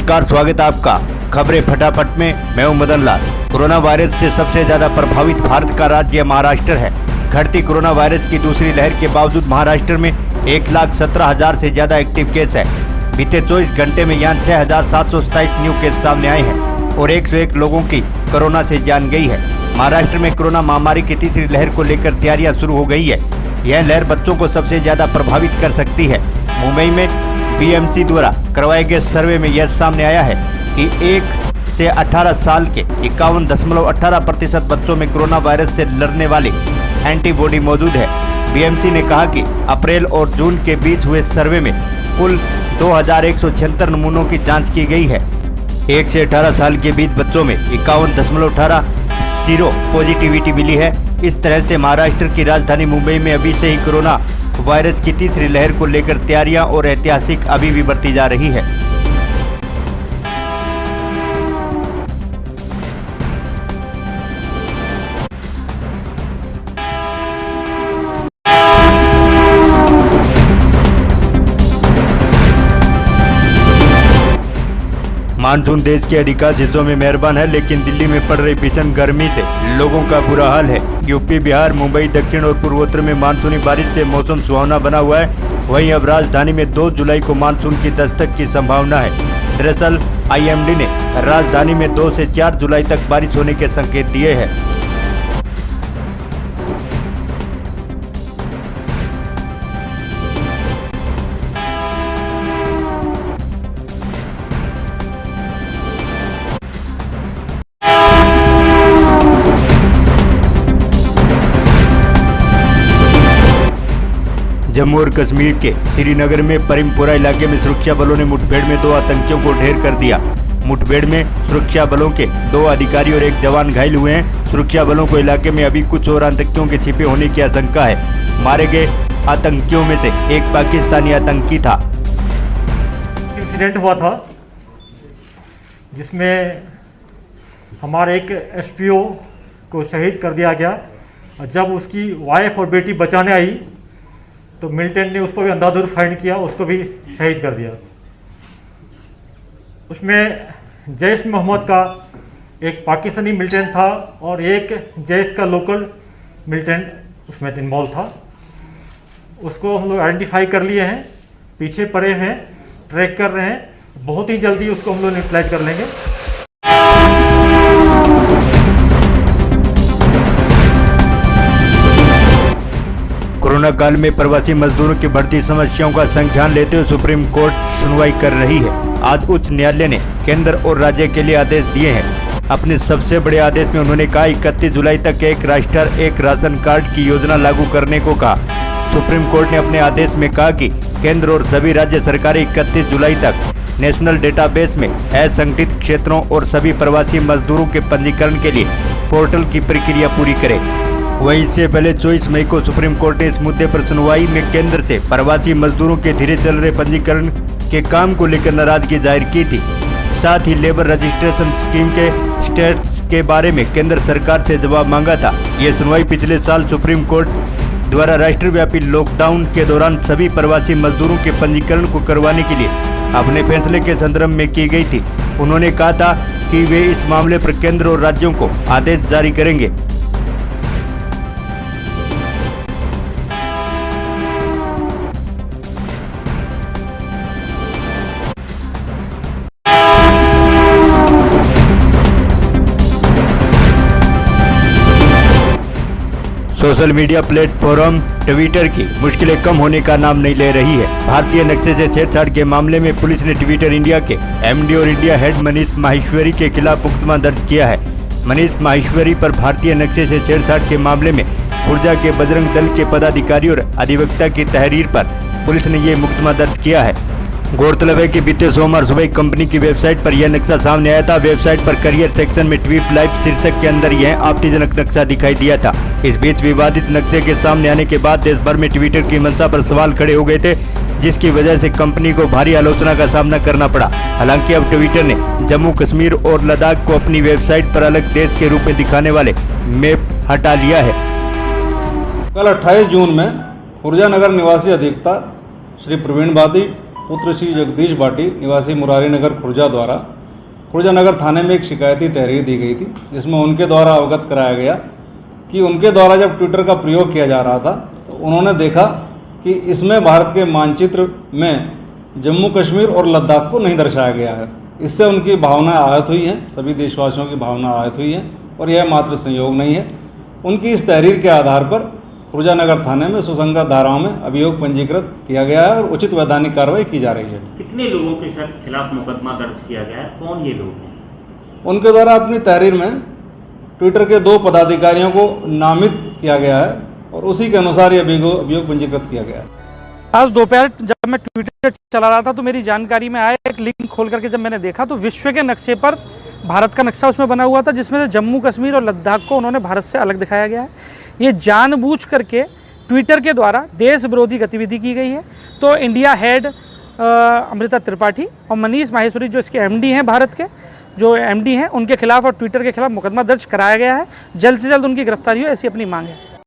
नमस्कार, स्वागत है आपका खबरें फटाफट में। मैं हूं मदन लाल। कोरोना वायरस से सबसे ज्यादा प्रभावित भारत का राज्य महाराष्ट्र है। घटती कोरोना वायरस की दूसरी लहर के बावजूद महाराष्ट्र में 1,17,000 से ज्यादा एक्टिव केस है। बीते 24 घंटे में यहाँ 6,727 न्यू केस सामने आए हैं और 101 लोगों की कोरोना से जान गई है। महाराष्ट्र में कोरोना महामारी की तीसरी लहर को लेकर तैयारियां शुरू हो गई है। यह लहर बच्चों को सबसे ज्यादा प्रभावित कर सकती है। मुंबई में बीएमसी द्वारा करवाए गए सर्वे में यह सामने आया है कि 1 से 18 साल के 51.18% बच्चों में कोरोना वायरस से लड़ने वाली एंटीबॉडी मौजूद है। बीएमसी ने कहा कि अप्रैल और जून के बीच हुए सर्वे में कुल 2,176 नमूनों की जांच की गई है। 1 से 18 साल के बीच बच्चों में 51.18 सीरो पॉजिटिविटी मिली है। इस तरह से महाराष्ट्र की राजधानी मुंबई में अभी से ही कोरोना वायरस की तीसरी लहर को लेकर तैयारियां और ऐतिहासिक अभी भी बरती जा रही है। मानसून देश के अधिकांश हिस्सों में मेहरबान है, लेकिन दिल्ली में पड़ रही भीषण गर्मी से लोगों का बुरा हाल है। यूपी, बिहार, मुंबई, दक्षिण और पूर्वोत्तर में मानसूनी बारिश से मौसम सुहावना बना हुआ है। वहीं अब राजधानी में 2 जुलाई को मानसून की दस्तक की संभावना है। दरअसल आईएमडी ने राजधानी में 2 से 4 जुलाई तक बारिश होने के संकेत दिए हैं। जम्मू और कश्मीर के श्रीनगर में परिमपोरा इलाके में सुरक्षा बलों ने मुठभेड़ में 2 आतंकियों को ढेर कर दिया। मुठभेड़ में सुरक्षा बलों के 2 अधिकारी और 1 जवान घायल हुए हैं। सुरक्षा बलों को इलाके में अभी कुछ और आतंकियों के छिपे होने की आशंका है। मारे गए आतंकियों में से एक पाकिस्तानी आतंकी था। इंसिडेंट हुआ था जिसमें हमारे एक एसपीओ को शहीद कर दिया गया। जब उसकी वाइफ और बेटी बचाने आई तो मिलिटेंट ने उसको भी अंधाधुंध फायर किया, उसको भी शहीद कर दिया। उसमें जैश मोहम्मद का एक पाकिस्तानी मिलिटेंट था और एक जैश का लोकल मिलिटेंट उसमें इन्वॉल्व था। उसको हम लोग आइडेंटिफाई कर लिए हैं, पीछे पड़े हैं, ट्रैक कर रहे हैं। बहुत ही जल्दी उसको हम लोग न्यूट्रलाइज कर लेंगे। कोरोना काल में प्रवासी मजदूरों की बढ़ती समस्याओं का संज्ञान लेते हुए सुप्रीम कोर्ट सुनवाई कर रही है। आज उच्च न्यायालय ने केंद्र और राज्य के लिए आदेश दिए हैं। अपने सबसे बड़े आदेश में उन्होंने कहा 31 जुलाई तक एक राष्ट्र एक राशन कार्ड की योजना लागू करने को कहा। सुप्रीम कोर्ट ने अपने आदेश में कहा कि केंद्र और सभी राज्य सरकारें 31 जुलाई तक नेशनल डेटाबेस में असंगठित क्षेत्रों और सभी प्रवासी मजदूरों के पंजीकरण के लिए पोर्टल की प्रक्रिया पूरी करें। वहीं इससे पहले 24 मई को सुप्रीम कोर्ट ने इस मुद्दे पर सुनवाई में केंद्र से प्रवासी मजदूरों के धीरे चल रहे पंजीकरण के काम को लेकर नाराजगी जाहिर की थी। साथ ही लेबर रजिस्ट्रेशन स्कीम के स्टेटस के बारे में केंद्र सरकार से जवाब मांगा था। ये सुनवाई पिछले साल सुप्रीम कोर्ट द्वारा राष्ट्रव्यापी लॉकडाउन के दौरान सभी प्रवासी मजदूरों के पंजीकरण को करवाने के लिए अपने फैसले के संदर्भ में की गई थी। उन्होंने कहा था कि वे इस मामले पर केंद्र और राज्यों को आदेश जारी करेंगे। सोशल मीडिया प्लेटफॉर्म ट्विटर की मुश्किलें कम होने का नाम नहीं ले रही है। भारतीय नक्शे से छेड़छाड़ के मामले में पुलिस ने ट्विटर इंडिया के एमडी और इंडिया हेड मनीष माहेश्वरी के खिलाफ मुकदमा दर्ज किया है। मनीष माहेश्वरी पर भारतीय नक्शे से छेड़छाड़ के मामले में खुर्जा के बजरंग दल के पदाधिकारी और अधिवक्ता की तहरीर पर पुलिस ने ये मुकदमा दर्ज किया है। गौरतलब है कि बीते सोमवार सुबह कंपनी की वेबसाइट पर यह नक्शा सामने आया था। वेबसाइट पर करियर सेक्शन में ट्वीट लाइव शीर्षक के अंदर यह आपत्तिजनक नक्शा दिखाई दिया था। इस बीच विवादित नक्शे के सामने आने के बाद देश भर में ट्विटर की मंशा पर सवाल खड़े हो गए थे, जिसकी वजह से कंपनी को भारी आलोचना का सामना करना पड़ा। हालांकि अब ट्विटर ने जम्मू कश्मीर और लद्दाख को अपनी वेबसाइट पर अलग देश के रूप में दिखाने वाले मैप हटा लिया है। कल 28 जून में खुर्जा नगर निवासी अधिवक्ता श्री प्रवीण बादी पुत्र श्री जगदीश भाटी निवासी मुरारी नगर खुर्जा द्वारा खुर्जा नगर थाने में एक शिकायती तहरीर दी गई थी, जिसमें उनके द्वारा अवगत कराया गया कि उनके द्वारा जब ट्विटर का प्रयोग किया जा रहा था तो उन्होंने देखा कि इसमें भारत के मानचित्र में जम्मू कश्मीर और लद्दाख को नहीं दर्शाया गया है। इससे उनकी भावना आहत हुई है, सभी देशवासियों की भावना आहत हुई है और यह मात्र संयोग नहीं है। उनकी इस तहरीर के आधार पर खुर्जा नगर थाने में सुसंगत धाराओं में अभियोग पंजीकृत किया गया है और उचित वैधानिक कार्रवाई की जा रही है। कितने लोगों के सर खिलाफ मुकदमा दर्ज किया गया है, कौन ये लोग हैं? उनके द्वारा अपनी तहरीर में ट्विटर के 2 पदाधिकारियों को नामित किया गया है और उसी के अनुसार ये अभियोग पंजीकृत किया गया है। आज दोपहर जब मैं ट्विटर चला रहा था तो मेरी जानकारी में आया, एक लिंक खोल करके जब मैंने देखा तो विश्व के नक्शे पर भारत का नक्शा उसमें बना हुआ था, जिसमें से जम्मू कश्मीर और लद्दाख को उन्होंने भारत से अलग दिखाया गया है। ये जानबूझ करके ट्विटर के द्वारा देश विरोधी गतिविधि की गई है। तो इंडिया हेड अमृता त्रिपाठी और मनीष माहेश्वरी जो इसके एमडी हैं, भारत के जो एमडी हैं, उनके खिलाफ और ट्विटर के खिलाफ मुकदमा दर्ज कराया गया है। जल्द से जल्द उनकी गिरफ्तारी हो, ऐसी अपनी मांग है।